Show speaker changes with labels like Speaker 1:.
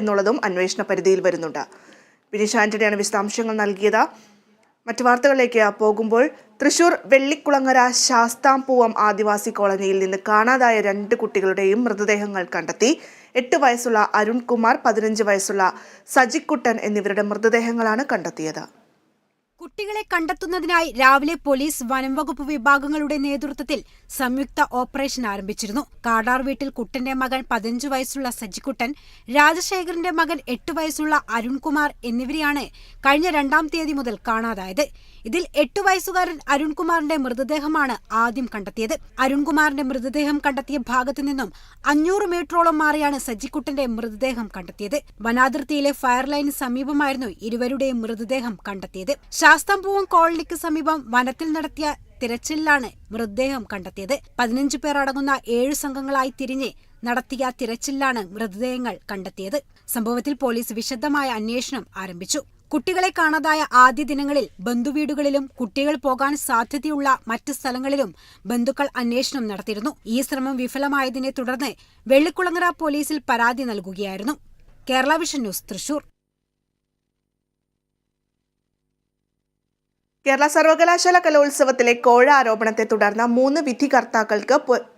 Speaker 1: എന്നുള്ളതും അന്വേഷണ പരിധിയിൽ വരുന്നുണ്ട്. ബിനീഷ് ആന്റണിയാണ് വിശദാംശങ്ങൾ നൽകിയത്. മറ്റു വാർത്തകളിലേക്ക് പോകുമ്പോൾ തൃശൂർ വെള്ളിക്കുളങ്ങര ശാസ്താംപൂവം ആദിവാസി കോളനിയിൽ നിന്ന് കാണാതായ 2 കുട്ടികളുടെയും മൃതദേഹങ്ങൾ കണ്ടെത്തി. 8 വയസ്സുള്ള അരുൺകുമാർ, 15 വയസ്സുള്ള സജിക്കുട്ടൻ എന്നിവരുടെ മൃതദേഹങ്ങളാണ് കണ്ടെത്തിയത്.
Speaker 2: കുട്ടികളെ കണ്ടെത്തുന്നതിനായി രാവിലെ പോലീസ്, വനംവകുപ്പ് വിഭാഗങ്ങളുടെ നേതൃത്വത്തിൽ സംയുക്ത ഓപ്പറേഷൻ ആരംഭിച്ചിരുന്നു. കാടാർ വീട്ടിൽ കുട്ടന്റെ മകൻ 15 വയസ്സുള്ള സജിക്കുട്ടൻ, രാജശേഖരന്റെ മകൻ 8 വയസ്സുള്ള അരുൺകുമാർ എന്നിവരെയാണ് കഴിഞ്ഞ 2-ാം തീയതി മുതൽ കാണാതായത്. ഇതിൽ 8 വയസ്സുകാരൻ അരുൺകുമാറിന്റെ മൃതദേഹമാണ് ആദ്യം കണ്ടെത്തിയത്. അരുൺകുമാറിന്റെ മൃതദേഹം കണ്ടെത്തിയ ഭാഗത്തു നിന്നും 500 മീറ്ററോളം മാറിയാണ് സജിക്കുട്ടന്റെ മൃതദേഹം കണ്ടെത്തിയത്. വനാതിർത്തിയിലെ ഫയർ ലൈന് സമീപമായിരുന്നു ഇരുവരുടെയും മൃതദേഹം കണ്ടെത്തിയത്. ശാസ്താംപൂവം കോളനിക്ക് സമീപം വനത്തിൽ നടത്തിയ തിരച്ചിലിലാണ് മൃതദേഹം കണ്ടെത്തിയത്. 15 പേർ അടങ്ങുന്ന 7 സംഘങ്ങളായി തിരിഞ്ഞ് നടത്തിയ തിരച്ചിലിലാണ് മൃതദേഹങ്ങൾ കണ്ടെത്തിയത്. സംഭവത്തിൽ പോലീസ് വിശദമായ അന്വേഷണം ആരംഭിച്ചു. കുട്ടികളെ കാണാതായ ആദ്യ ദിനങ്ങളിൽ ബന്ധുവീടുകളിലും കുട്ടികൾ പോകാൻ സാധ്യതയുള്ള മറ്റ് സ്ഥലങ്ങളിലും ബന്ധുക്കൾ അന്വേഷണം നടത്തിയിരുന്നു. ഈ ശ്രമം വിഫലമായതിനെ തുടർന്ന് വെള്ളിക്കുളങ്ങര പോലീസിൽ പരാതി നൽകുകയായിരുന്നു. Kerala vision news, Thrissur.
Speaker 1: കേരള സർവകലാശാല കലോത്സവത്തിലെ കോഴ ആരോപണത്തെ തുടർന്ന് 3 വിധികർത്താക്കൾക്ക്